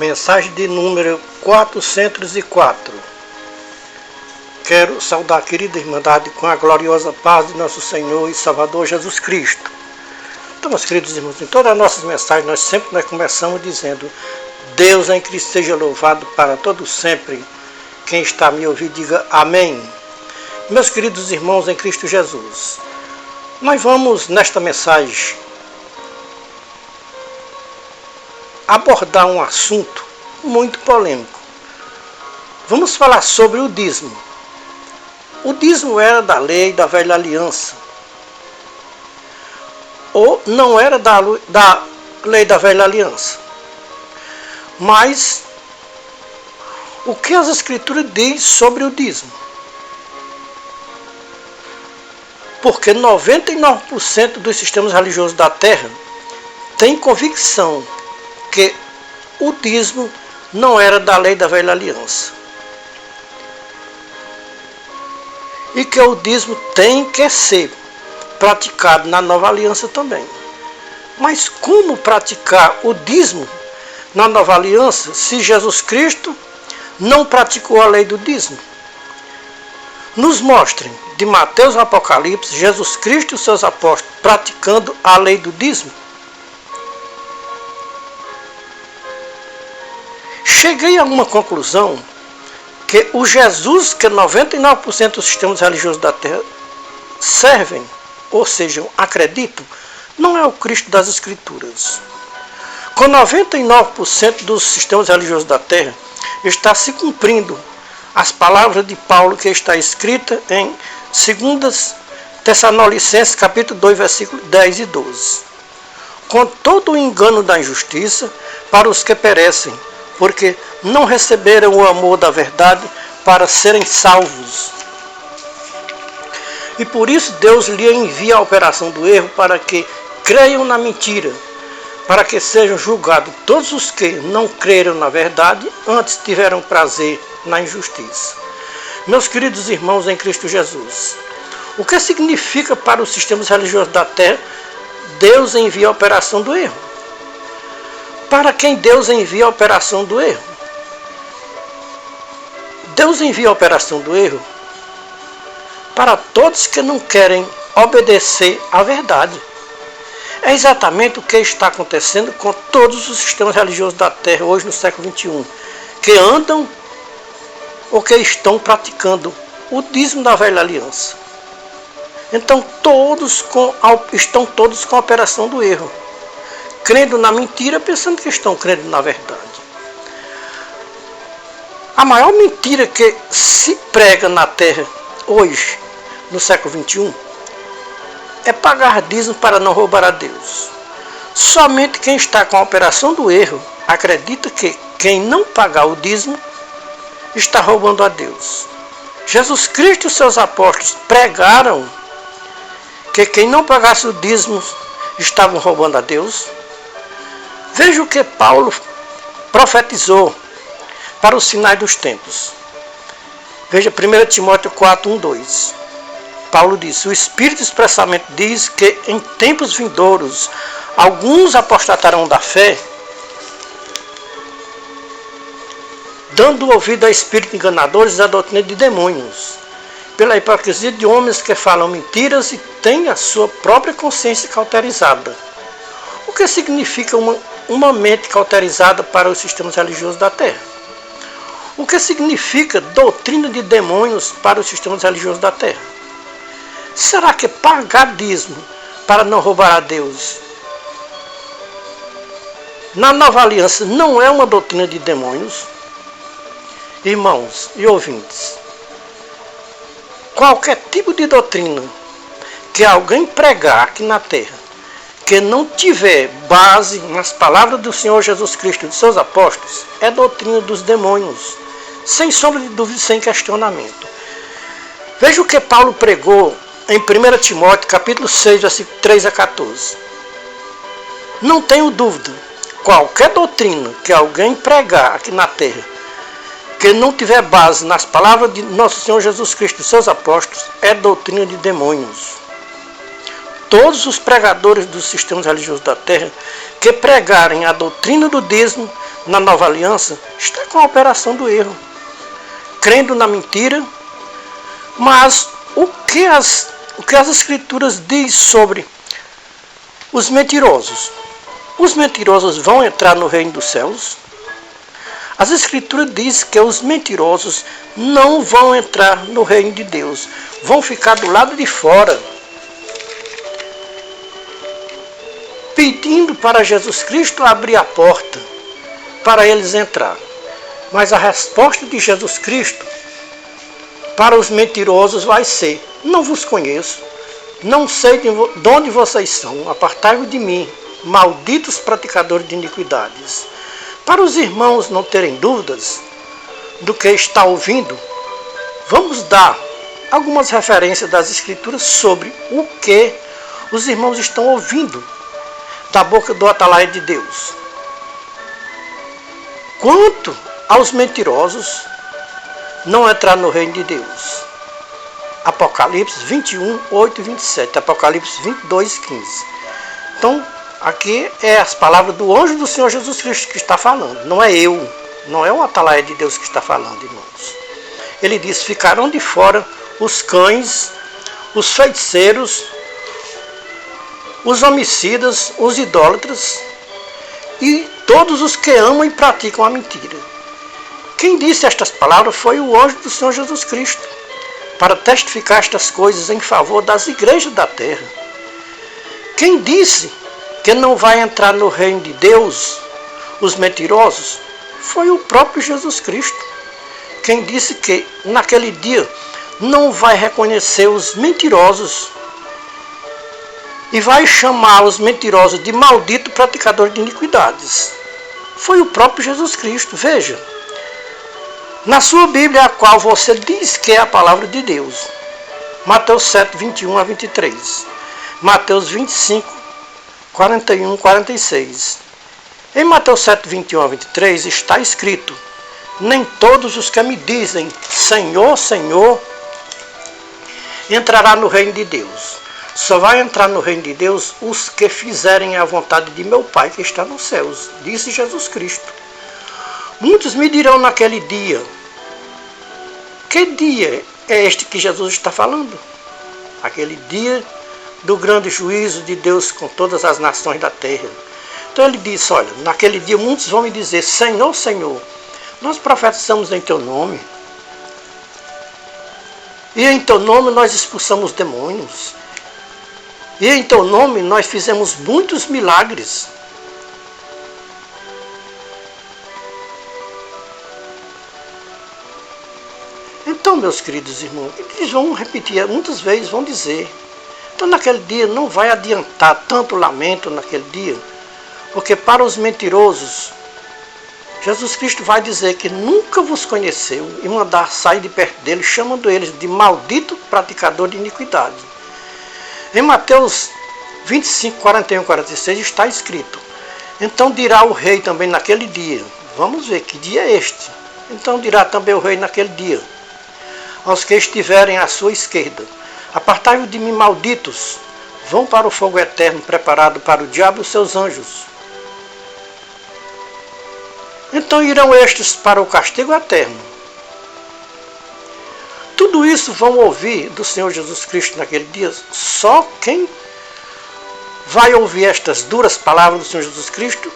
Mensagem de número 404. Quero saudar a querida Irmandade com a gloriosa paz de nosso Senhor e Salvador Jesus Cristo. Então, meus queridos irmãos, em todas as nossas mensagens nós começamos dizendo: Deus em Cristo seja louvado para todo sempre. Quem está a me ouvir, diga amém. Meus queridos irmãos em Cristo Jesus, nós vamos nesta mensagem abordar um assunto muito polêmico. Vamos falar sobre o dízimo. O dízimo era da lei da velha aliança, ou não era da lei da velha aliança. Mas o que as Escrituras dizem sobre o dízimo? Porque 99% dos sistemas religiosos da Terra têm convicção que o dízimo não era da lei da velha aliança. E que o dízimo tem que ser praticado na nova aliança também. Mas como praticar o dízimo na nova aliança se Jesus Cristo não praticou a lei do dízimo? Nos mostrem, de Mateus ao Apocalipse, Jesus Cristo e os seus apóstolos praticando a lei do dízimo. Cheguei a uma conclusão que o Jesus que 99% dos sistemas religiosos da Terra servem, ou seja, acreditam, não é o Cristo das Escrituras. Com 99% dos sistemas religiosos da Terra está se cumprindo as palavras de Paulo que está escrita em 2 Tessalonicenses capítulo 2, versículos 10 e 12. Com todo o engano da injustiça para os que perecem, porque não receberam o amor da verdade para serem salvos. E por isso Deus lhe envia a operação do erro para que creiam na mentira, para que sejam julgados todos os que não creram na verdade, antes tiveram prazer na injustiça. Meus queridos irmãos em Cristo Jesus, o que significa para os sistemas religiosos da Terra Deus envia a operação do erro? Para quem Deus envia a operação do erro? Deus envia a operação do erro para todos que não querem obedecer à verdade. É exatamente o que está acontecendo com todos os sistemas religiosos da Terra hoje no século XXI, que andam ou que estão praticando o dízimo da velha aliança. Então estão todos com a operação do erro, crendo na mentira, pensando que estão crendo na verdade. A maior mentira que se prega na Terra hoje, no século XXI, é pagar dízimo para não roubar a Deus. Somente quem está com a operação do erro acredita que quem não pagar o dízimo está roubando a Deus. Jesus Cristo e os seus apóstolos pregaram que quem não pagasse o dízimo estavam roubando a Deus. Veja o que Paulo profetizou para os sinais dos tempos. Veja 1 Timóteo 4, 1, 2. Paulo disse: o Espírito expressamente diz que em tempos vindouros alguns apostatarão da fé, dando ouvido a espíritos enganadores e à doutrina de demônios, pela hipocrisia de homens que falam mentiras e têm a sua própria consciência cauterizada. O que significa uma mente cauterizada para os sistemas religiosos da Terra? O que significa doutrina de demônios para os sistemas religiosos da Terra? Será que pagar dízimo para não roubar a Deus na nova aliança não é uma doutrina de demônios? Irmãos e ouvintes, qualquer tipo de doutrina que alguém pregar aqui na Terra que não tiver base nas palavras do Senhor Jesus Cristo e de seus apóstolos é doutrina dos demônios, sem sombra de dúvida, sem questionamento. Veja o que Paulo pregou em 1 Timóteo capítulo 6, versículo 3 a 14. Não tenho dúvida, qualquer doutrina que alguém pregar aqui na Terra que não tiver base nas palavras de nosso Senhor Jesus Cristo e seus apóstolos é doutrina de demônios. Todos os pregadores dos sistemas religiosos da Terra que pregarem a doutrina do dízimo na nova aliança, está com a operação do erro, crendo na mentira. Mas o que as Escrituras diz sobre os mentirosos? Os mentirosos vão entrar no reino dos céus? As Escrituras diz que os mentirosos não vão entrar no reino de Deus, vão ficar do lado de fora, pedindo para Jesus Cristo abrir a porta para eles entrar. Mas a resposta de Jesus Cristo para os mentirosos vai ser: não vos conheço, não sei de onde vocês são, apartai-vos de mim, malditos praticadores de iniquidades. Para os irmãos não terem dúvidas do que está ouvindo, vamos dar algumas referências das Escrituras sobre o que os irmãos estão ouvindo da boca do atalaia de Deus. Quanto aos mentirosos não entrar no reino de Deus. Apocalipse 21, 8 e 27. Apocalipse 22, 15. Então, aqui é as palavras do anjo do Senhor Jesus Cristo que está falando. Não é eu, não é o atalaia de Deus que está falando, irmãos. Ele diz: ficarão de fora os cães, os feiticeiros, os homicidas, os idólatras e todos os que amam e praticam a mentira. Quem disse estas palavras foi o anjo do Senhor Jesus Cristo, para testificar estas coisas em favor das igrejas da terra. Quem disse que não vai entrar no reino de Deus os mentirosos foi o próprio Jesus Cristo. Quem disse que naquele dia não vai reconhecer os mentirosos e vai chamar os mentirosos de maldito praticador de iniquidades foi o próprio Jesus Cristo. Veja, na sua Bíblia, a qual você diz que é a palavra de Deus, Mateus 7, 21 a 23, Mateus 25, 41 e 46. Em Mateus 7, 21 a 23 está escrito: nem todos os que me dizem Senhor, Senhor entrará no reino de Deus. Só vai entrar no reino de Deus os que fizerem a vontade de meu Pai que está nos céus, disse Jesus Cristo. Muitos me dirão naquele dia: que dia é este que Jesus está falando? Aquele dia do grande juízo de Deus com todas as nações da terra. Então ele disse: olha, naquele dia muitos vão me dizer Senhor, Senhor, nós profetizamos em teu nome, e em teu nome nós expulsamos demônios, e em teu nome nós fizemos muitos milagres. Então, meus queridos irmãos, eles vão repetir, muitas vezes vão dizer. Então, naquele dia não vai adiantar tanto lamento naquele dia, porque para os mentirosos, Jesus Cristo vai dizer que nunca vos conheceu e mandar sair de perto dele, chamando eles de maldito praticador de iniquidade. Em Mateus 25, 41 e 46 está escrito: então dirá o rei também naquele dia. Vamos ver que dia é este. Então dirá também o rei naquele dia aos que estiverem à sua esquerda: apartai-vos de mim, malditos, vão para o fogo eterno preparado para o diabo e os seus anjos. Então irão estes para o castigo eterno. Tudo isso vão ouvir do Senhor Jesus Cristo naquele dia. Só quem vai ouvir estas duras palavras do Senhor Jesus Cristo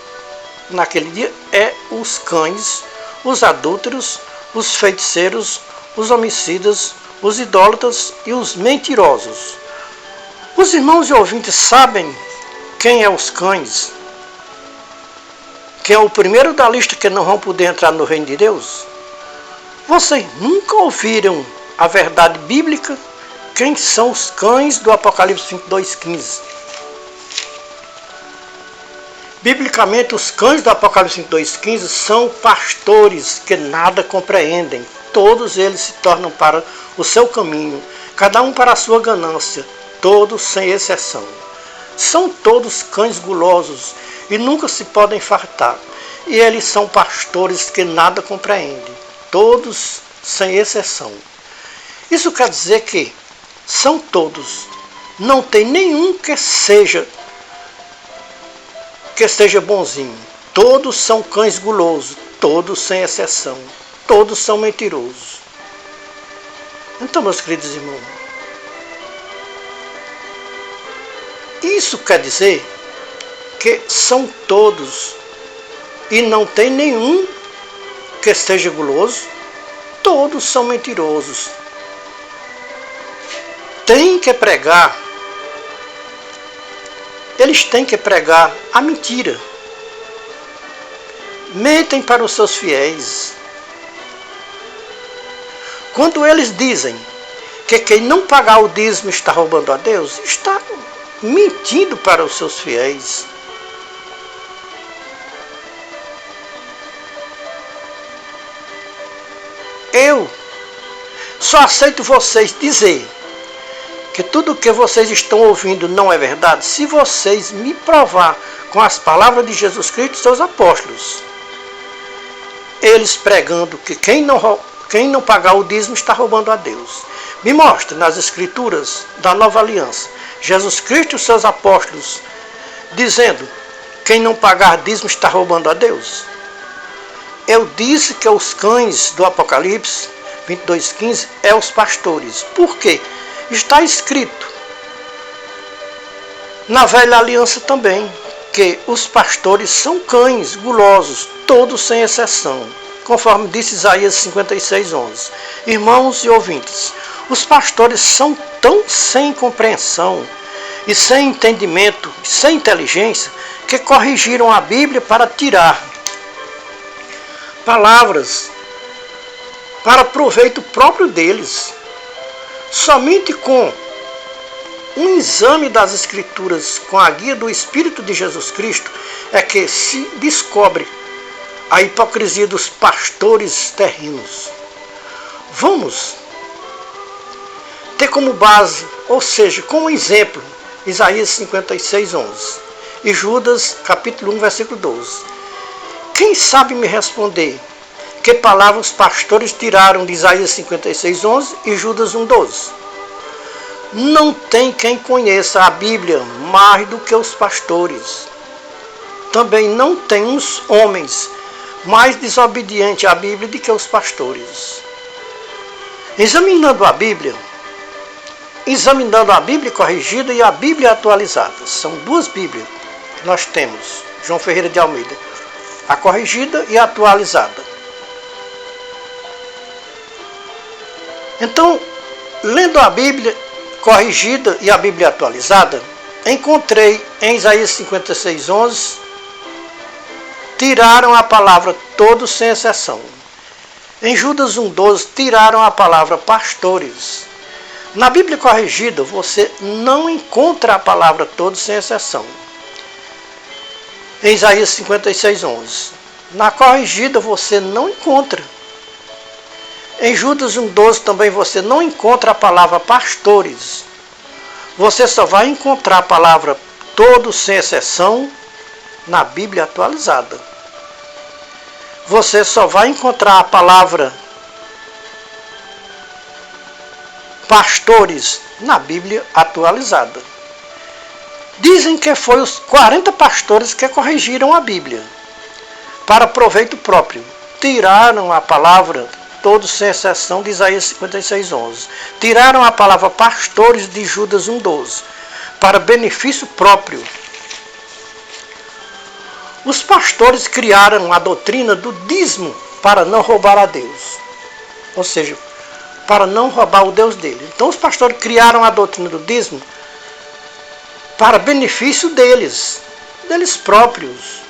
naquele dia é os cães, os adúlteros, os feiticeiros, os homicidas, os idólatras e os mentirosos. Os irmãos e ouvintes sabem quem é os cães? Quem é o primeiro da lista que não vão poder entrar no reino de Deus? Vocês nunca ouviram a verdade bíblica? Quem são os cães do Apocalipse 22, 15? Biblicamente, os cães do Apocalipse 22, 15 são pastores que nada compreendem. Todos eles se tornam para o seu caminho, cada um para a sua ganância, todos sem exceção. São todos cães gulosos e nunca se podem fartar. E eles são pastores que nada compreendem, todos sem exceção. Isso quer dizer que são todos, não tem nenhum que seja bonzinho. todos são cães gulosos, todos sem exceção, todos são mentirosos. Então, meus queridos irmãos, isso quer dizer que são todos e não tem nenhum que esteja guloso, todos são mentirosos. Tem que pregar, eles têm que pregar a mentira. Mentem para os seus fiéis. Quando eles dizem que quem não pagar o dízimo está roubando a Deus, está mentindo para os seus fiéis. Eu só aceito vocês dizer que tudo o que vocês estão ouvindo não é verdade se vocês me provar com as palavras de Jesus Cristo e seus apóstolos. Eles pregando que quem não pagar o dízimo está roubando a Deus. Me mostre nas Escrituras da Nova Aliança Jesus Cristo e seus apóstolos dizendo: quem não pagar dízimo está roubando a Deus. Eu disse que os cães do Apocalipse 22:15 é os pastores. Por quê? Está escrito na Velha Aliança também que os pastores são cães gulosos, todos sem exceção, conforme disse Isaías 56:11. Irmãos e ouvintes, os pastores são tão sem compreensão e sem entendimento, sem inteligência, que corrigiram a Bíblia para tirar palavras para proveito próprio deles. Somente com um exame das Escrituras, com a guia do Espírito de Jesus Cristo, é que se descobre a hipocrisia dos pastores terrenos. Vamos ter como base, ou seja, como exemplo, Isaías 56:11 e Judas capítulo 1, versículo 12. Quem sabe me responder que palavras os pastores tiraram de Isaías 56:11 e Judas 1:12? Não tem quem conheça a Bíblia mais do que os pastores. Também não tem uns homens mais desobedientes à Bíblia do que os pastores. Examinando a Bíblia corrigida e a Bíblia atualizada. São duas Bíblias que nós temos, João Ferreira de Almeida. A corrigida e a atualizada. Então, lendo a Bíblia corrigida e a Bíblia atualizada, encontrei em Isaías 56:11, tiraram a palavra todos sem exceção. Em Judas 1:12, tiraram a palavra pastores. Na Bíblia corrigida, você não encontra a palavra todos sem exceção. Em Isaías 56:11. Na corrigida você não encontra. Em Judas 1:12 também você não encontra a palavra pastores. Você só vai encontrar a palavra todos sem exceção na Bíblia atualizada. Você só vai encontrar a palavra pastores na Bíblia atualizada. Dizem que foi os 40 pastores que corrigiram a Bíblia para proveito próprio. Tiraram a palavra todos sem exceção de Isaías 56:11. Tiraram a palavra pastores de Judas 1:12 para benefício próprio. Os pastores criaram a doutrina do dízimo para não roubar a Deus. Ou seja, para não roubar o Deus dele. Então os pastores criaram a doutrina do dízimo para benefício deles próprios.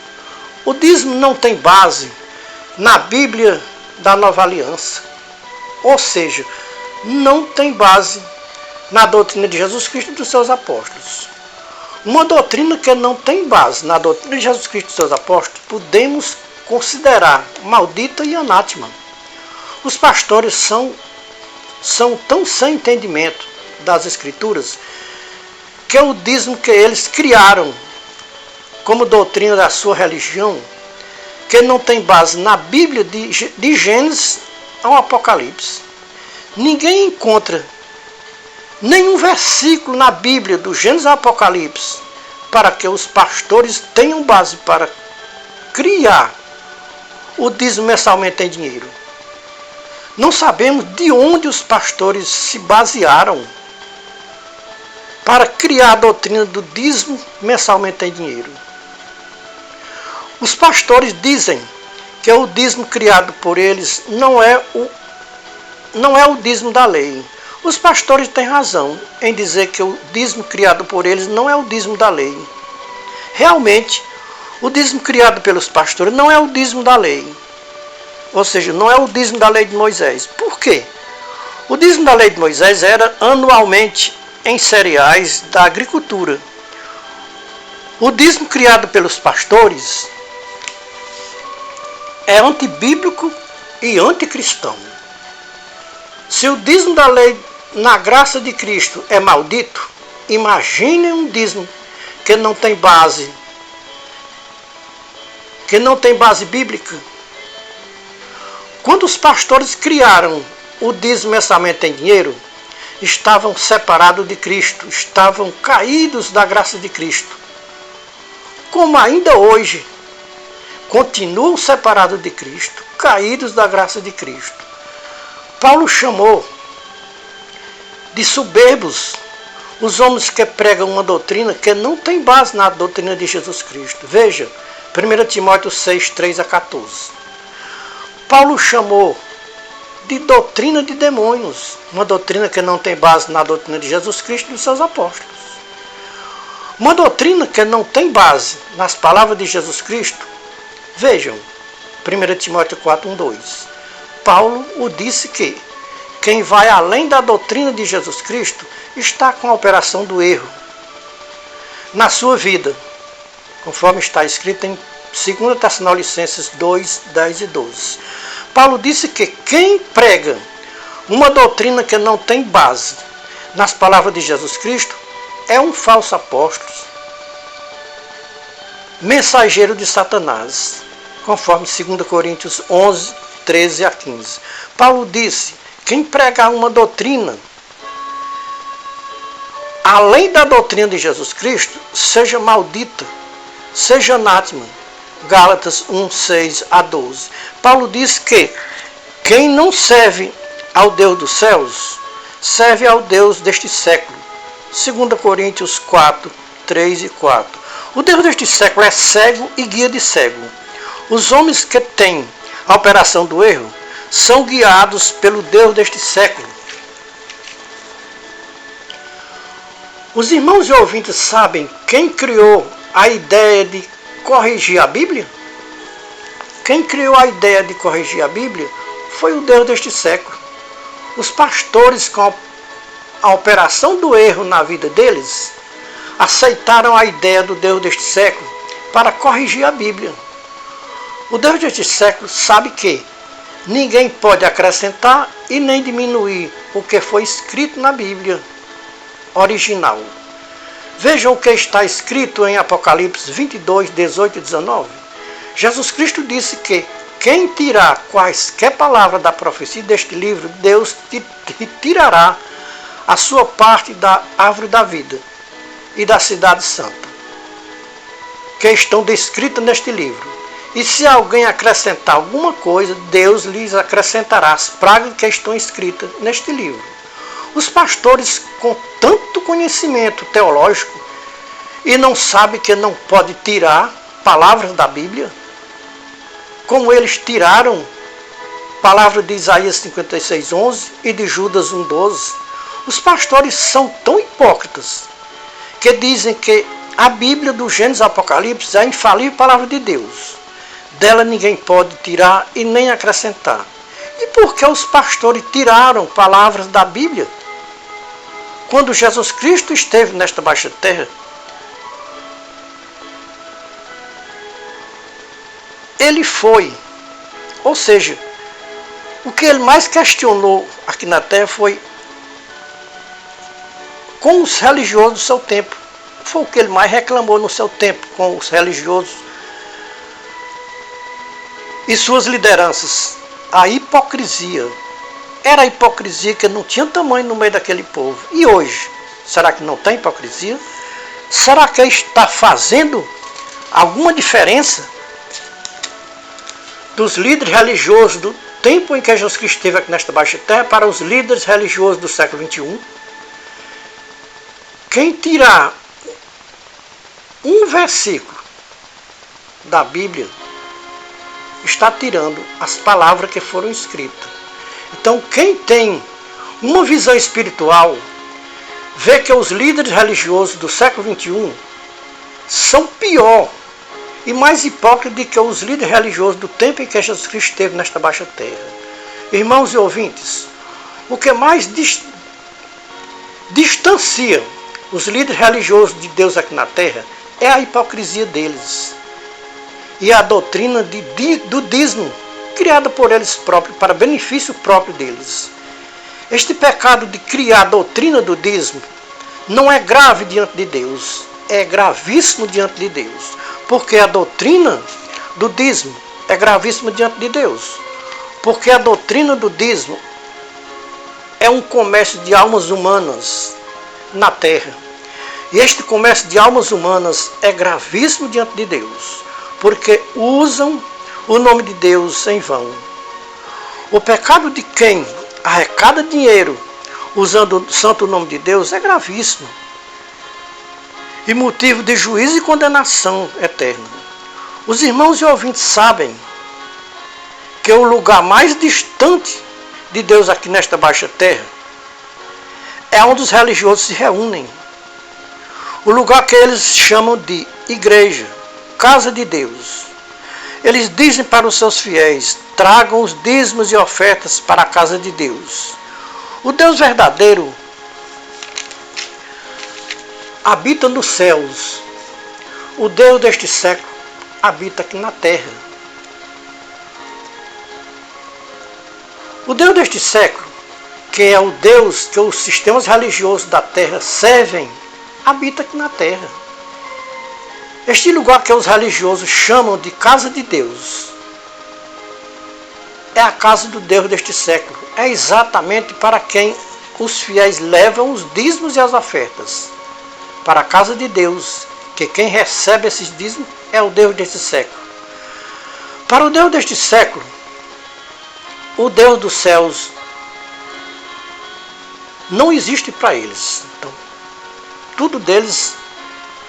O dízimo não tem base na Bíblia da Nova Aliança. Ou seja, não tem base na doutrina de Jesus Cristo e dos seus apóstolos. Uma doutrina que não tem base na doutrina de Jesus Cristo e dos seus apóstolos, podemos considerar maldita e anátema. Os pastores são tão sem entendimento das Escrituras que o dízimo que eles criaram como doutrina da sua religião, que não tem base na Bíblia de Gênesis ao Apocalipse. Ninguém encontra nenhum versículo na Bíblia do Gênesis ao Apocalipse para que os pastores tenham base para criar o dízimo mensalmente em dinheiro? Não sabemos de onde os pastores se basearam para criar a doutrina do dízimo mensalmente em dinheiro. Os pastores dizem que o dízimo criado por eles não é o dízimo da lei. Os pastores têm razão em dizer que o dízimo criado por eles não é o dízimo da lei. Realmente, o dízimo criado pelos pastores não é o dízimo da lei. Ou seja, não é o dízimo da lei de Moisés. Por quê? O dízimo da lei de Moisés era anualmente em cereais da agricultura. O dízimo criado pelos pastores é antibíblico e anticristão. Se o dízimo da lei na graça de Cristo é maldito, imagine um dízimo que não tem base bíblica. Quando os pastores criaram o dízimo mensalmente em dinheiro, estavam separados de Cristo, estavam caídos da graça de Cristo. Como ainda hoje, continuam separados de Cristo, caídos da graça de Cristo. Paulo chamou de soberbos os homens que pregam uma doutrina que não tem base na doutrina de Jesus Cristo. Veja, 1 Timóteo 6, 3 a 14. Paulo chamou de doutrina de demônios, uma doutrina que não tem base na doutrina de Jesus Cristo e dos seus apóstolos. Uma doutrina que não tem base nas palavras de Jesus Cristo. Vejam, 1 Timóteo 4, 1, 2. Paulo o disse que quem vai além da doutrina de Jesus Cristo está com a operação do erro na sua vida, conforme está escrito em 2 Tessalonicenses 2, 10 e 12. Paulo disse que quem prega uma doutrina que não tem base nas palavras de Jesus Cristo é um falso apóstolo, mensageiro de Satanás, conforme 2 Coríntios 11, 13 a 15. Paulo disse: quem pregar uma doutrina além da doutrina de Jesus Cristo, seja maldita, seja anátema. Gálatas 1, 6 a 12. Paulo diz que quem não serve ao Deus dos céus, serve ao Deus deste século. 2 Coríntios 4, 3 e 4. O Deus deste século é cego e guia de cego. Os homens que têm a operação do erro são guiados pelo Deus deste século. Os irmãos e ouvintes sabem quem criou a ideia de corrigir a Bíblia? Quem criou a ideia de corrigir a Bíblia foi o Deus deste século. Os pastores, com a operação do erro na vida deles, aceitaram a ideia do Deus deste século para corrigir a Bíblia. O Deus deste século sabe que ninguém pode acrescentar e nem diminuir o que foi escrito na Bíblia original. Vejam o que está escrito em Apocalipse 22, 18 e 19. Jesus Cristo disse que quem tirar quaisquer palavras da profecia deste livro, Deus tirará a sua parte da árvore da vida e da cidade santa, que estão descritas neste livro. E se alguém acrescentar alguma coisa, Deus lhes acrescentará as pragas que estão escritas neste livro. Os pastores, com tanto conhecimento teológico, e não sabem que não pode tirar palavras da Bíblia, como eles tiraram palavras de Isaías 56, 11 e de Judas 1, 12. Os pastores são tão hipócritas que dizem que a Bíblia do Gênesis ao Apocalipse é a infalível palavra de Deus. Dela ninguém pode tirar e nem acrescentar. E por que os pastores tiraram palavras da Bíblia? Quando Jesus Cristo esteve nesta baixa terra, ele foi, ou seja, o que ele mais questionou aqui na terra foi com os religiosos do seu tempo. Foi o que ele mais reclamou no seu tempo com os religiosos e suas lideranças. A hipocrisia. Era a hipocrisia que não tinha tamanho no meio daquele povo. E hoje? Será que não tem hipocrisia? Será que está fazendo alguma diferença dos líderes religiosos do tempo em que Jesus Cristo esteve aqui nesta baixa terra para os líderes religiosos do século XXI. Quem tirar um versículo da Bíblia está tirando as palavras que foram escritas. Então, quem tem uma visão espiritual vê que os líderes religiosos do século XXI são pior e mais hipócritas do que os líderes religiosos do tempo em que Jesus Cristo esteve nesta baixa terra. Irmãos e ouvintes, o que mais distancia os líderes religiosos de Deus aqui na terra é a hipocrisia deles e a doutrina do dízimo criada por eles próprios, para benefício próprio deles. Este pecado de criar a doutrina do dízimo não é grave diante de Deus, é gravíssimo diante de Deus, porque a doutrina do dízimo é gravíssima diante de Deus, porque a doutrina do dízimo é um comércio de almas humanas na terra. E este comércio de almas humanas é gravíssimo diante de Deus, porque usam o nome de Deus em vão. O pecado de quem arrecada dinheiro usando o santo nome de Deus é gravíssimo e motivo de juízo e condenação eterna. Os irmãos e ouvintes sabem que o lugar mais distante de Deus aqui nesta baixa terra é onde os religiosos se reúnem. O lugar que eles chamam de igreja, casa de Deus. Eles dizem para os seus fiéis: tragam os dízimos e ofertas para a casa de Deus. O Deus verdadeiro habita nos céus. O Deus deste século habita aqui na terra. O Deus deste século, que é o Deus que os sistemas religiosos da terra servem, habita aqui na terra. Este lugar que os religiosos chamam de casa de Deus é a casa do Deus deste século. É exatamente para quem os fiéis levam os dízimos e as ofertas. Para a casa de Deus, que quem recebe esses dízimos é o Deus deste século. Para o Deus deste século, o Deus dos céus não existe para eles. Então, tudo deles,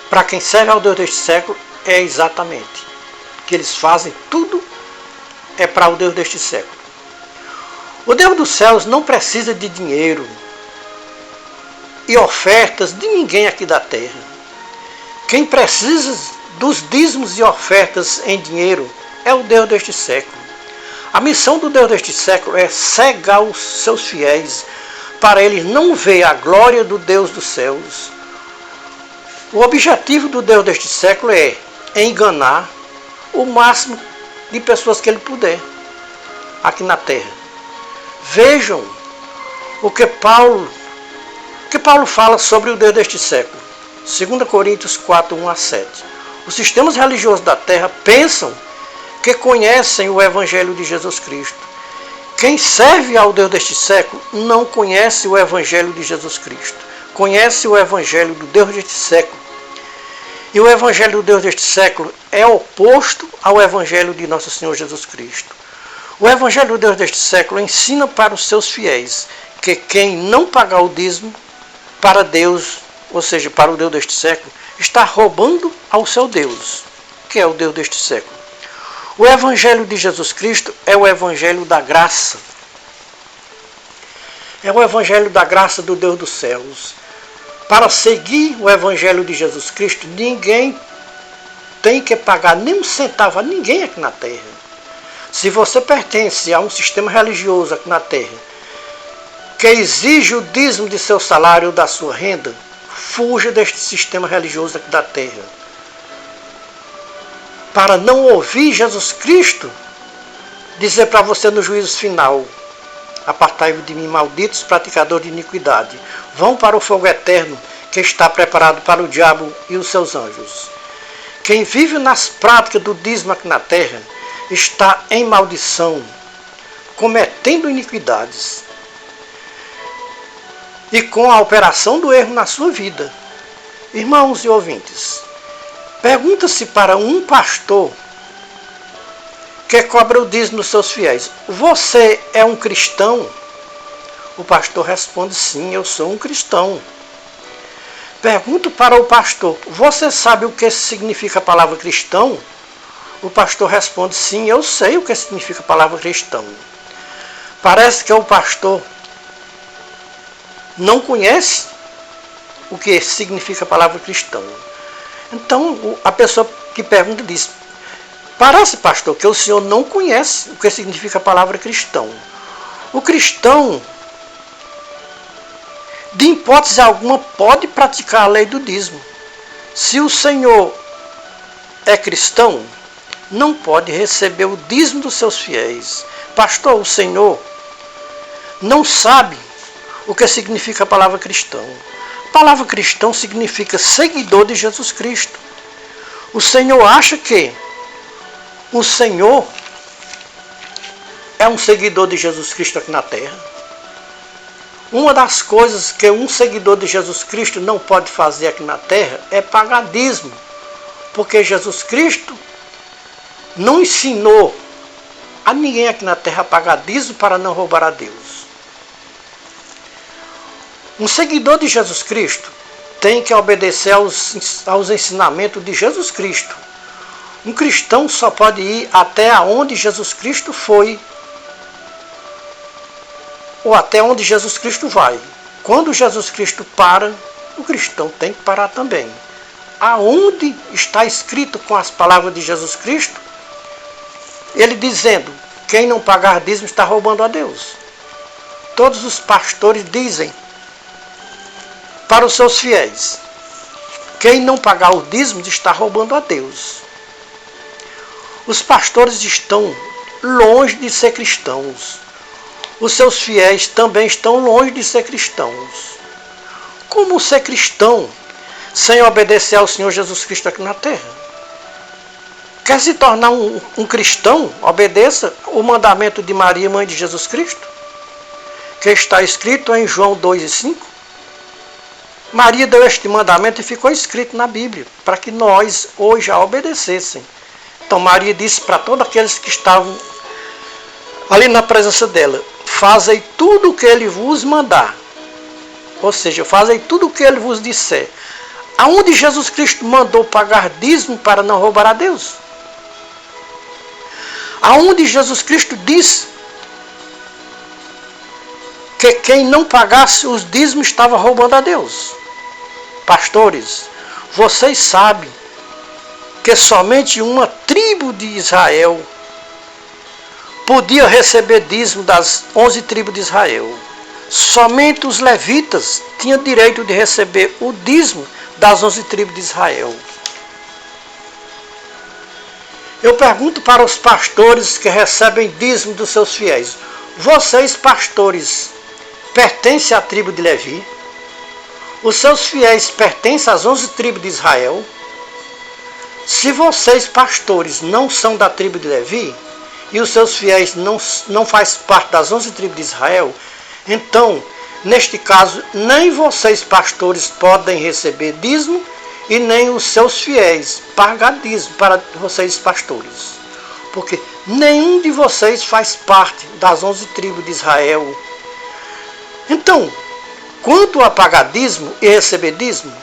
para quem serve ao Deus deste século, é exatamente que eles fazem tudo é para o Deus deste século. O Deus dos céus não precisa de dinheiro e ofertas de ninguém aqui da terra. Quem precisa dos dízimos e ofertas em dinheiro é o Deus deste século. A missão do Deus deste século é cegar os seus fiéis para eles não ver a glória do Deus dos céus. O objetivo do Deus deste século é enganar o máximo de pessoas que ele puder aqui na terra. Vejam o que Paulo fala sobre o Deus deste século. 2 Coríntios 4, 1 a 7. Os sistemas religiosos da terra pensam que conhecem o Evangelho de Jesus Cristo. Quem serve ao Deus deste século não conhece o Evangelho de Jesus Cristo. Conhece o Evangelho do Deus deste século. E o Evangelho do Deus deste século é oposto ao Evangelho de Nosso Senhor Jesus Cristo. O Evangelho do Deus deste século ensina para os seus fiéis que quem não pagar o dízimo para Deus, ou seja, para o Deus deste século, está roubando ao seu Deus, que é o Deus deste século. O Evangelho de Jesus Cristo é o Evangelho da graça. É o Evangelho da graça do Deus dos céus. Para seguir o Evangelho de Jesus Cristo, ninguém tem que pagar nem um centavo a ninguém aqui na terra. Se você pertence a um sistema religioso aqui na terra, que exige o dízimo de seu salário ou da sua renda, fuja deste sistema religioso aqui da terra. Para não ouvir Jesus Cristo dizer para você no juízo final: apartai-vos de mim, malditos praticadores de iniquidade, vão para o fogo eterno que está preparado para o diabo e os seus anjos. Quem vive nas práticas do dízimo aqui na terra está em maldição, cometendo iniquidades e com a operação do erro na sua vida. Irmãos e ouvintes, pergunta-se para um pastor que cobra o dízimo dos seus fiéis: você é um cristão? O pastor responde: sim, eu sou um cristão. Pergunto para o pastor: você sabe o que significa a palavra cristão? O pastor responde: sim, eu sei o que significa a palavra cristão. Parece que o pastor não conhece o que significa a palavra cristão. Então a pessoa que pergunta diz: parece, pastor, que o senhor não conhece o que significa a palavra cristão. O cristão, de hipótese alguma, pode praticar a lei do dízimo. Se o senhor é cristão, não pode receber o dízimo dos seus fiéis. Pastor, o senhor não sabe o que significa a palavra cristão. A palavra cristão significa seguidor de Jesus Cristo. O senhor acha que o senhor é um seguidor de Jesus Cristo aqui na terra? Uma das coisas que um seguidor de Jesus Cristo não pode fazer aqui na terra é pagar dízimo, porque Jesus Cristo não ensinou a ninguém aqui na terra a pagar dízimo para não roubar a Deus. Um seguidor de Jesus Cristo tem que obedecer aos ensinamentos de Jesus Cristo. Um cristão só pode ir até onde Jesus Cristo foi, ou até onde Jesus Cristo vai. Quando Jesus Cristo para, o cristão tem que parar também. Aonde está escrito com as palavras de Jesus Cristo, ele dizendo: quem não pagar dízimo está roubando a Deus. Todos os pastores dizem para os seus fiéis: quem não pagar o dízimo está roubando a Deus. Os pastores estão longe de ser cristãos. Os seus fiéis também estão longe de ser cristãos. Como ser cristão sem obedecer ao Senhor Jesus Cristo aqui na terra? Quer se tornar um cristão? Obedeça o mandamento de Maria, mãe de Jesus Cristo, que está escrito em João 2:5. Maria deu este mandamento e ficou escrito na Bíblia, para que nós hoje a obedecessem. Então Maria disse para todos aqueles que estavam ali na presença dela: fazei tudo o que ele vos mandar. Ou seja, fazei tudo o que ele vos disser. Aonde Jesus Cristo mandou pagar dízimo para não roubar a Deus? Aonde Jesus Cristo disse que quem não pagasse os dízimos estava roubando a Deus? Pastores, vocês sabem que somente uma tribo de Israel podia receber dízimo das 11 tribos de Israel. Somente os levitas tinham direito de receber o dízimo das 11 tribos de Israel. Eu pergunto para os pastores que recebem dízimo dos seus fiéis: vocês, pastores, pertencem à tribo de Levi? Os seus fiéis pertencem às 11 tribos de Israel? Se vocês, pastores, não são da tribo de Levi, e os seus fiéis não fazem parte das 11 tribos de Israel, então, neste caso, nem vocês, pastores, podem receber dízimo, e nem os seus fiéis pagar dízimo para vocês, pastores. Porque nenhum de vocês faz parte das 11 tribos de Israel. Então, quanto a pagar dízimo e receber dízimo,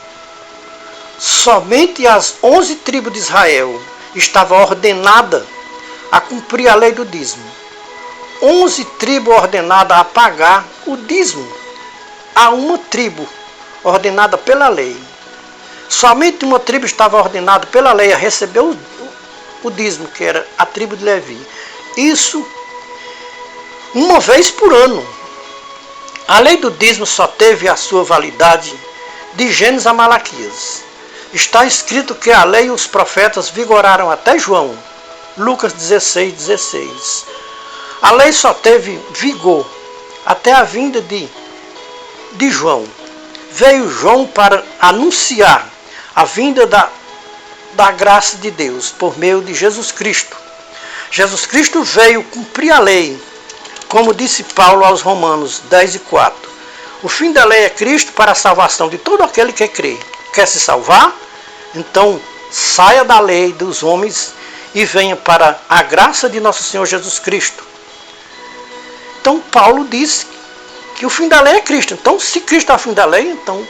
somente as 11 tribos de Israel estavam ordenadas a cumprir a lei do dízimo. 11 tribos ordenadas a pagar o dízimo. Há uma tribo ordenada pela lei. Somente uma tribo estava ordenada pela lei a receber o dízimo, que era a tribo de Levi. Isso uma vez por ano. A lei do dízimo só teve a sua validade de Gênesis a Malaquias. Está escrito que a lei e os profetas vigoraram até João, Lucas 16:16. A lei só teve vigor até a vinda de João. Veio João para anunciar a vinda da graça de Deus por meio de Jesus Cristo. Jesus Cristo veio cumprir a lei, como disse Paulo aos Romanos 10:4. O fim da lei é Cristo para a salvação de todo aquele que crê. Quer se salvar? Então saia da lei dos homens e venha para a graça de nosso Senhor Jesus Cristo. Então Paulo diz que o fim da lei é Cristo. Então, se Cristo é o fim da lei, então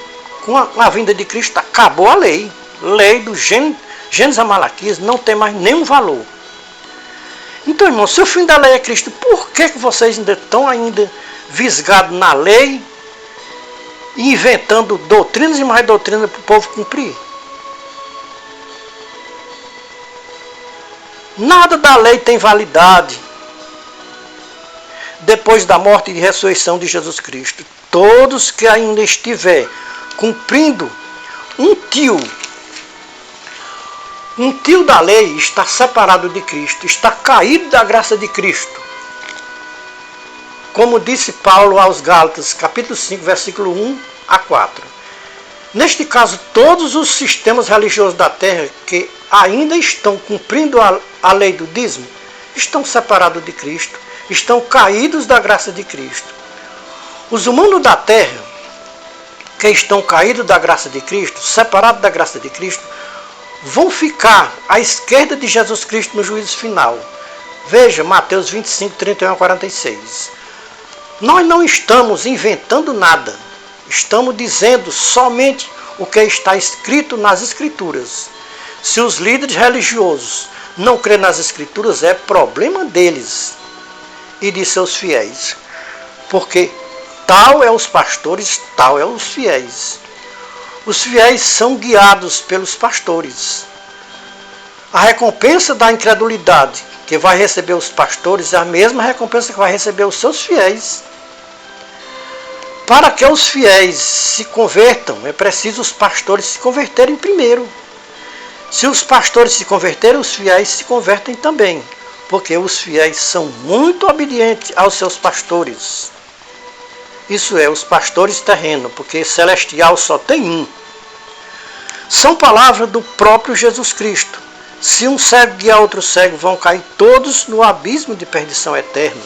com a vinda de Cristo acabou a lei. Lei do Gênesis a Malaquias não tem mais nenhum valor. Então, irmão, se o fim da lei é Cristo, por que vocês ainda estão visgados na lei e inventando doutrinas e mais doutrinas para o povo cumprir? Nada da lei tem validade depois da morte e ressurreição de Jesus Cristo. Todos que ainda estiver cumprindo um tio da lei está separado de Cristo, está caído da graça de Cristo. Como disse Paulo aos Gálatas, capítulo 5, versículo 1 a 4. Neste caso, todos os sistemas religiosos da terra que ainda estão cumprindo a lei do dízimo, estão separados de Cristo, estão caídos da graça de Cristo. Os humanos da terra, que estão caídos da graça de Cristo, separados da graça de Cristo, vão ficar à esquerda de Jesus Cristo no juízo final. Veja Mateus 25, 31 a 46. Nós não estamos inventando nada. Estamos dizendo somente o que está escrito nas Escrituras. Se os líderes religiosos não crêem nas Escrituras, é problema deles e de seus fiéis. Porque tal é os pastores, tal é os fiéis. Os fiéis são guiados pelos pastores. A recompensa da incredulidade que vai receber os pastores é a mesma recompensa que vai receber os seus fiéis. Para que os fiéis se convertam, é preciso os pastores se converterem primeiro. Se os pastores se converterem, os fiéis se convertem também, porque os fiéis são muito obedientes aos seus pastores. Isso é, os pastores terrenos, porque celestial só tem um. São palavras do próprio Jesus Cristo. Se um cego guiar outro cego, vão cair todos no abismo de perdição eterna.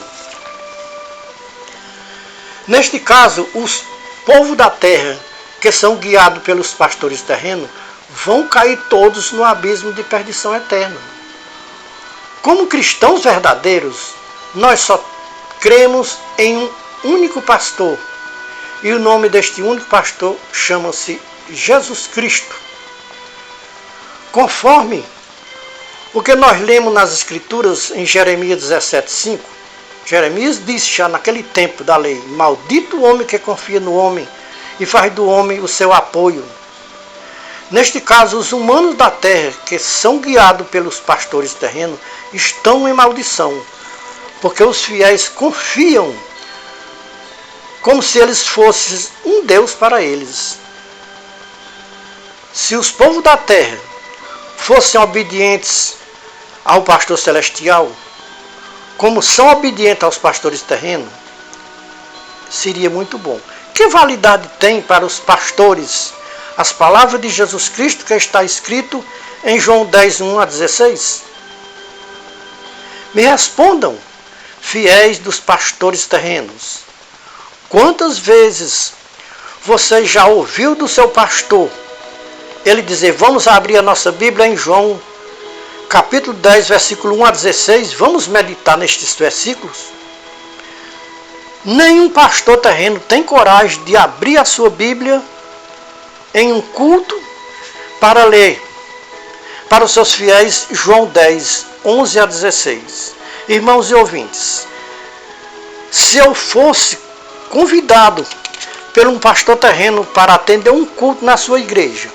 Neste caso, os povos da terra, que são guiados pelos pastores terrenos, vão cair todos no abismo de perdição eterna. Como cristãos verdadeiros, nós só cremos em um único pastor. E o nome deste único pastor chama-se Jesus Cristo. Conforme o que nós lemos nas Escrituras em Jeremias 17,5, Jeremias disse já naquele tempo da lei: maldito o homem que confia no homem e faz do homem o seu apoio. Neste caso, os humanos da terra, que são guiados pelos pastores terrenos, estão em maldição, porque os fiéis confiam como se eles fossem um Deus para eles. Se os povos da terra fossem obedientes ao pastor celestial, como são obedientes aos pastores terrenos, seria muito bom. Que validade tem para os pastores as palavras de Jesus Cristo que está escrito em João 10, 1 a 16? Me respondam, fiéis dos pastores terrenos. Quantas vezes você já ouviu do seu pastor ele dizer: vamos abrir a nossa Bíblia em João capítulo 10, versículo 1 a 16, vamos meditar nestes versículos? Nenhum pastor terreno tem coragem de abrir a sua Bíblia em um culto para ler para os seus fiéis João 10, 11 a 16. Irmãos e ouvintes, se eu fosse convidado por um pastor terreno para atender um culto na sua igreja,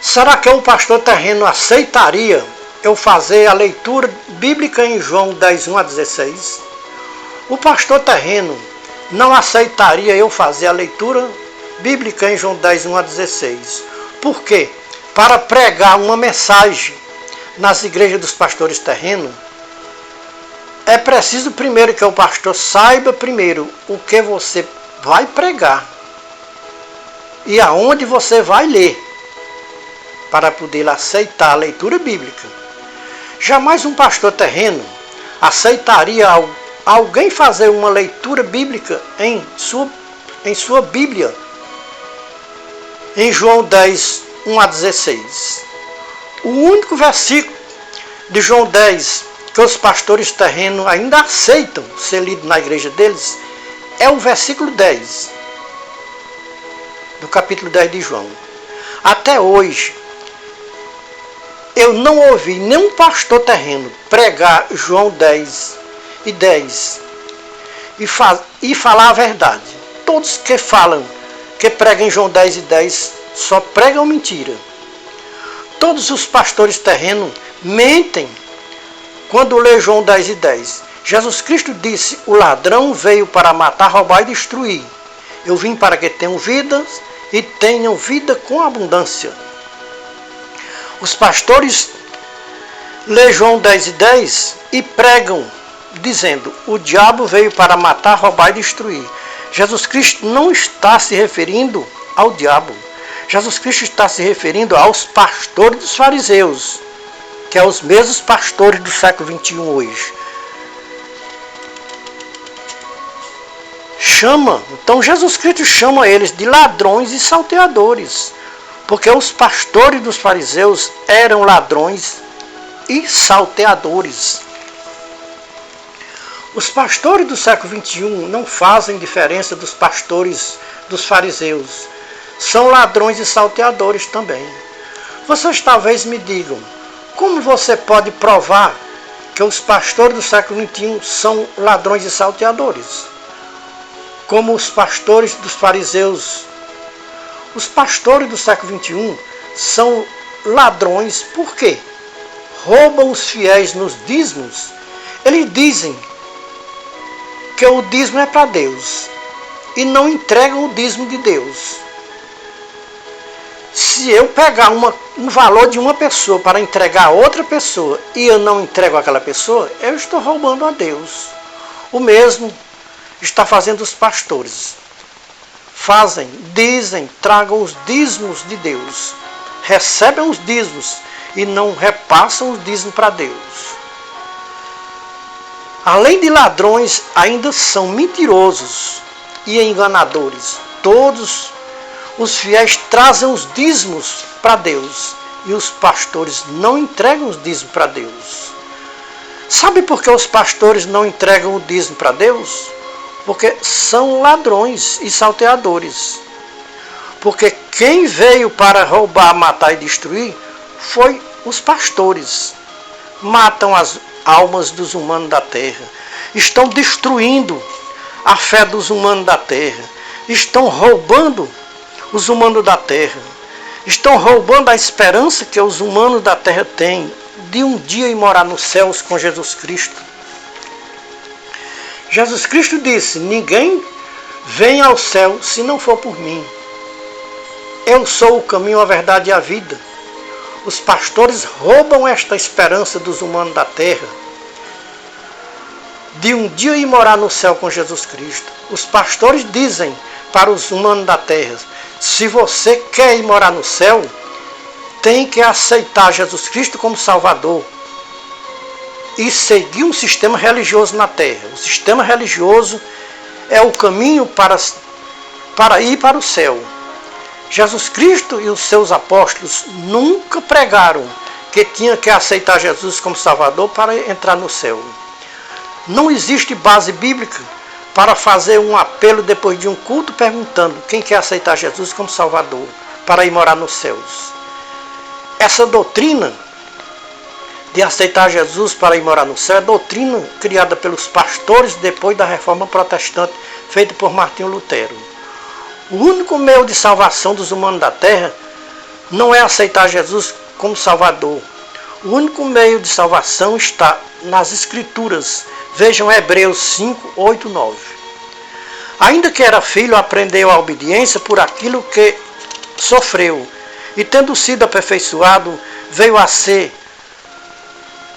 será que um pastor terreno aceitaria eu fazer a leitura bíblica em João 10, 1 a 16? O pastor terreno não aceitaria eu fazer a leitura bíblica em João 10, 1 a 16. Por quê? Para pregar uma mensagem nas igrejas dos pastores terrenos, é preciso primeiro que o pastor saiba primeiro o que você vai pregar e aonde você vai ler, para poder aceitar a leitura bíblica. Jamais um pastor terreno aceitaria alguém fazer uma leitura bíblica em sua Bíblia, em João 10, 1 a 16. O único versículo de João 10 que os pastores terrenos ainda aceitam ser lido na igreja deles é o versículo 10 do capítulo 10 de João. Até hoje, eu não ouvi nenhum pastor terreno pregar João 10 e 10 e falar a verdade. Todos que falam, que pregam João 10 e 10, só pregam mentira. Todos os pastores terrenos mentem quando lê João 10 e 10. Jesus Cristo disse: o ladrão veio para matar, roubar e destruir. Eu vim para que tenham vida e tenham vida com abundância. Os pastores lê João 10 e 10 e pregam dizendo: o diabo veio para matar, roubar e destruir. Jesus Cristo não está se referindo ao diabo. Jesus Cristo está se referindo aos pastores dos fariseus, que é os mesmos pastores do século XXI hoje. Então Jesus Cristo chama eles de ladrões e salteadores, porque os pastores dos fariseus eram ladrões e salteadores. Os pastores do século XXI não fazem diferença dos pastores dos fariseus. São ladrões e salteadores também. Vocês talvez me digam: como você pode provar que os pastores do século XXI são ladrões e salteadores? Como os pastores dos fariseus. Os pastores do século XXI são ladrões, por quê? Roubam os fiéis nos dízimos. Eles dizem que o dízimo é para Deus e não entregam o dízimo de Deus. Se eu pegar um valor de uma pessoa para entregar a outra pessoa e eu não entrego àquela pessoa, eu estou roubando a Deus. O mesmo está fazendo os pastores. Dizem, tragam os dízimos de Deus, recebem os dízimos e não repassam os dízimos para Deus. Além de ladrões, ainda são mentirosos e enganadores. Todos os fiéis trazem os dízimos para Deus e os pastores não entregam os dízimos para Deus. Sabe por que os pastores não entregam o dízimo para Deus? Porque são ladrões e salteadores. Porque quem veio para roubar, matar e destruir foi os pastores. Matam as almas dos humanos da terra. Estão destruindo a fé dos humanos da terra. Estão roubando os humanos da terra. Estão roubando a esperança que os humanos da terra têm de um dia ir morar nos céus com Jesus Cristo. Jesus Cristo disse: ninguém vem ao céu se não for por mim. Eu sou o caminho, a verdade e a vida. Os pastores roubam esta esperança dos humanos da terra de um dia ir morar no céu com Jesus Cristo. Os pastores dizem para os humanos da terra: se você quer ir morar no céu, tem que aceitar Jesus Cristo como Salvador e seguir um sistema religioso na terra. O sistema religioso é o caminho para ir para o céu. Jesus Cristo e os seus apóstolos nunca pregaram que tinha que aceitar Jesus como Salvador para entrar no céu. Não existe base bíblica para fazer um apelo depois de um culto perguntando quem quer aceitar Jesus como Salvador para ir morar nos céus. Essa doutrina de aceitar Jesus para ir morar no céu é doutrina criada pelos pastores depois da reforma protestante feita por Martinho Lutero. O único meio de salvação dos humanos da terra não é aceitar Jesus como Salvador. O único meio de salvação está nas Escrituras. Vejam Hebreus 5, 8, 9. Ainda que era filho, aprendeu a obediência por aquilo que sofreu, e tendo sido aperfeiçoado, veio a ser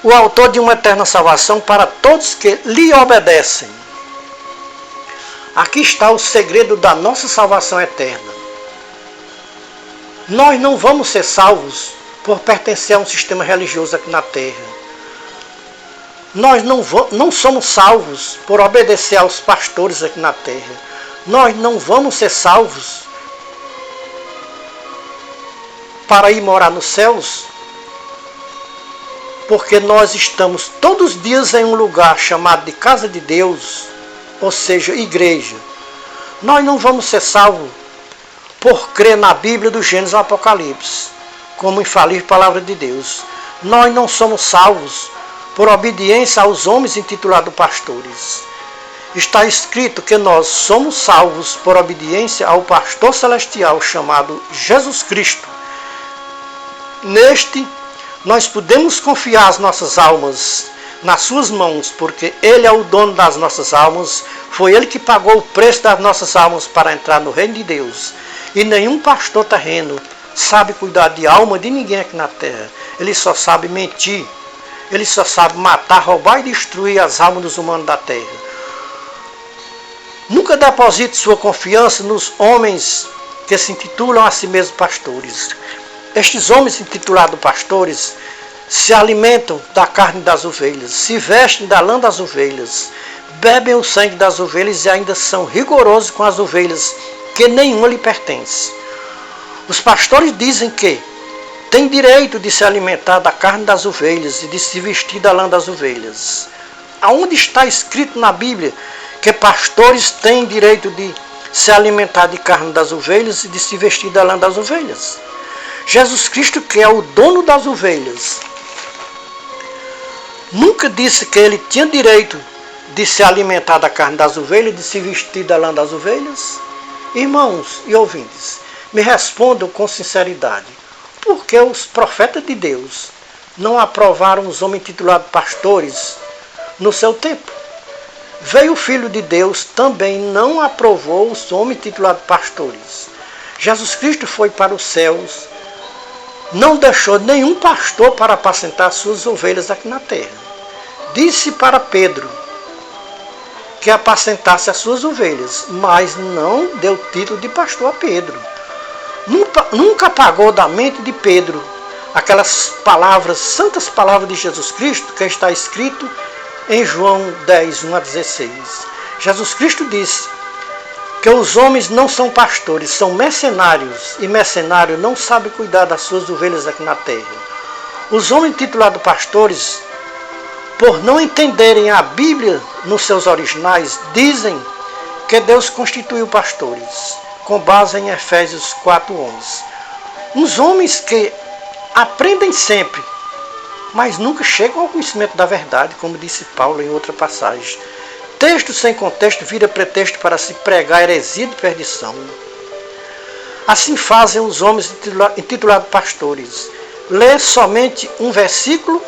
o autor de uma eterna salvação para todos que lhe obedecem. Aqui está o segredo da nossa salvação eterna. Nós não vamos ser salvos por pertencer a um sistema religioso aqui na terra. Nós não somos salvos por obedecer aos pastores aqui na terra. Nós não vamos ser salvos para ir morar nos céus porque nós estamos todos os dias em um lugar chamado de casa de Deus, ou seja, igreja. Nós não vamos ser salvos por crer na Bíblia do Gênesis ao Apocalipse, como infalível palavra de Deus. Nós não somos salvos por obediência aos homens intitulados pastores. Está escrito que nós somos salvos por obediência ao pastor celestial chamado Jesus Cristo. Neste, nós podemos confiar as nossas almas nas suas mãos, porque Ele é o dono das nossas almas. Foi Ele que pagou o preço das nossas almas para entrar no reino de Deus. E nenhum pastor terreno sabe cuidar de alma de ninguém aqui na terra. Ele só sabe mentir. Ele só sabe matar, roubar e destruir as almas dos humanos da terra. Nunca deposite sua confiança nos homens que se intitulam a si mesmos pastores. Estes homens intitulados pastores se alimentam da carne das ovelhas, se vestem da lã das ovelhas, bebem o sangue das ovelhas e ainda são rigorosos com as ovelhas, que nenhuma lhe pertence. Os pastores dizem que têm direito de se alimentar da carne das ovelhas e de se vestir da lã das ovelhas. Aonde está escrito na Bíblia que pastores têm direito de se alimentar de carne das ovelhas e de se vestir da lã das ovelhas? Jesus Cristo, que é o dono das ovelhas, nunca disse que ele tinha direito de se alimentar da carne das ovelhas e de se vestir da lã das ovelhas? Irmãos e ouvintes, me respondam com sinceridade. Por que os profetas de Deus não aprovaram os homens titulados pastores no seu tempo? Veio o Filho de Deus, também não aprovou os homens titulados pastores. Jesus Cristo foi para os céus, não deixou nenhum pastor para apacentar suas ovelhas aqui na terra. Disse para Pedro que apacentasse as suas ovelhas, mas não deu título de pastor a Pedro. Nunca apagou da mente de Pedro aquelas palavras, santas palavras de Jesus Cristo, que está escrito em João 10, 1 a 16. Jesus Cristo disse que os homens não são pastores, são mercenários, e mercenário não sabe cuidar das suas ovelhas aqui na terra. Os homens titulados pastores, por não entenderem a Bíblia nos seus originais, dizem que Deus constituiu pastores, com base em Efésios 4:11. Uns homens que aprendem sempre, mas nunca chegam ao conhecimento da verdade, como disse Paulo em outra passagem. Texto sem contexto vira pretexto para se pregar heresia de perdição. Assim fazem os homens intitulados pastores. Lê somente um versículo,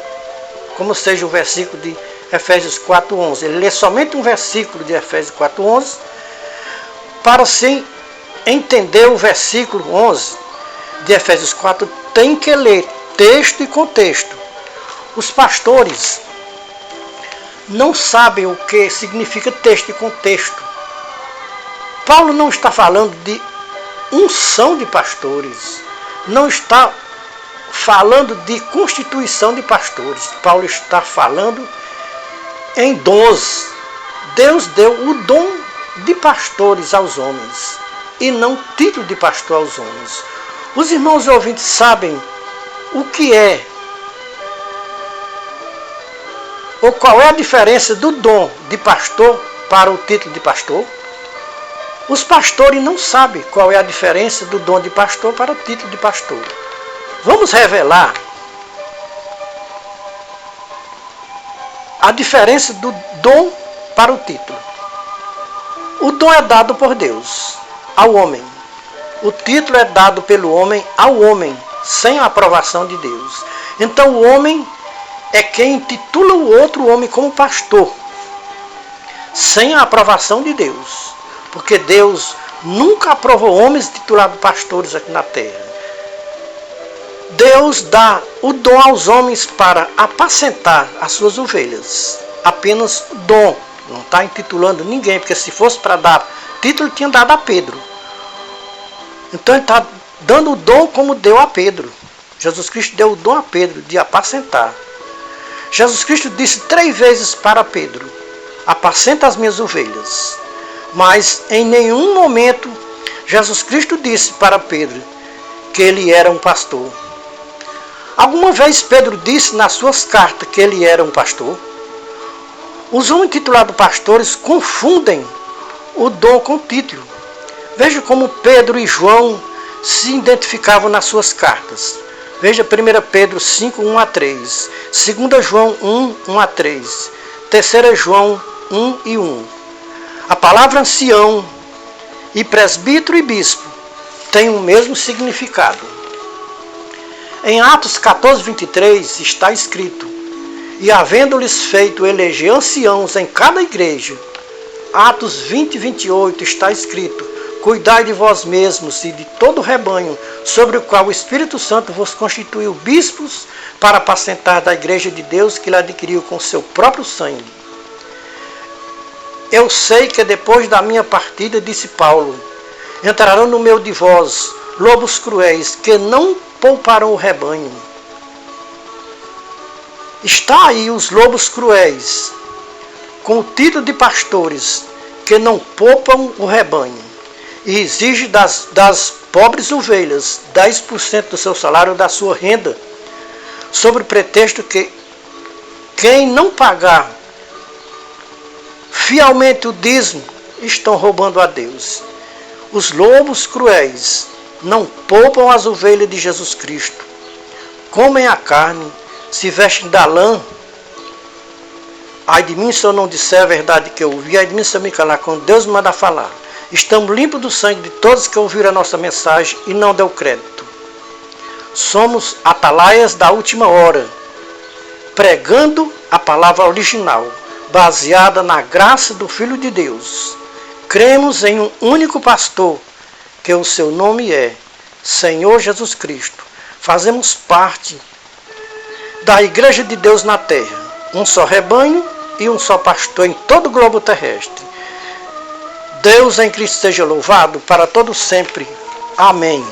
como seja o versículo de Efésios 4:11. Ele lê somente um versículo de Efésios 4:11, para se entender o versículo 11 de Efésios 4, tem que ler texto e contexto. Os pastores não sabem o que significa texto e contexto. Paulo não está falando de unção de pastores, não está falando de constituição de pastores. Paulo está falando em dons. Deus deu o dom de pastores aos homens e não título de pastor aos homens. Os irmãos e ouvintes sabem o que é ou qual é a diferença do dom de pastor para o título de pastor? Os pastores não sabem qual é a diferença do dom de pastor para o título de pastor. Vamos revelar a diferença do dom para o título. O dom é dado por Deus ao homem. O título é dado pelo homem ao homem, sem a aprovação de Deus. Então o homem é quem intitula o outro homem como pastor, sem a aprovação de Deus. Porque Deus nunca aprovou homens titulados pastores aqui na terra. Deus dá o dom aos homens para apacentar as suas ovelhas. Apenas dom. Não está intitulando ninguém, porque se fosse para dar título, tinha dado a Pedro. Então ele está dando o dom como deu a Pedro. Jesus Cristo deu o dom a Pedro de apacentar. Jesus Cristo disse 3 vezes para Pedro: apacenta as minhas ovelhas. Mas em nenhum momento Jesus Cristo disse para Pedro que ele era um pastor. Alguma vez Pedro disse nas suas cartas que ele era um pastor? Os homens intitulados pastores confundem o dom com o título. Veja como Pedro e João se identificavam nas suas cartas. Veja 1 Pedro 5, 1 a 3, 2 João 1, 1 a 3, 3 João 1 e 1. A palavra ancião e presbítero e bispo têm o mesmo significado. Em Atos 14, 23 está escrito: e havendo-lhes feito eleger anciãos em cada igreja. Atos 20, 28 está escrito: cuidai de vós mesmos e de todo o rebanho, sobre o qual o Espírito Santo vos constituiu bispos para apacentar da igreja de Deus que ele adquiriu com seu próprio sangue. Eu sei que depois da minha partida, disse Paulo, entrarão no meio de vós lobos cruéis, que não pouparão o rebanho. Está aí os lobos cruéis, com o título de pastores, que não poupam o rebanho, e exige das pobres ovelhas 10% do seu salário, da sua renda, sob o pretexto que quem não pagar fielmente o dízimo estão roubando a Deus. Os lobos cruéis não poupam as ovelhas de Jesus Cristo, comem a carne, se vestem da lã. Ai de mim se eu não disser a verdade que eu ouvi, ai de mim se eu me calar quando Deus me manda falar. Estamos limpos do sangue de todos que ouviram a nossa mensagem e não deu crédito. Somos atalaias da última hora, pregando a palavra original, baseada na graça do Filho de Deus. Cremos em um único pastor, que o seu nome é Senhor Jesus Cristo. Fazemos parte da Igreja de Deus na terra, um só rebanho e um só pastor em todo o globo terrestre. Deus em Cristo seja louvado para todo sempre. Amém.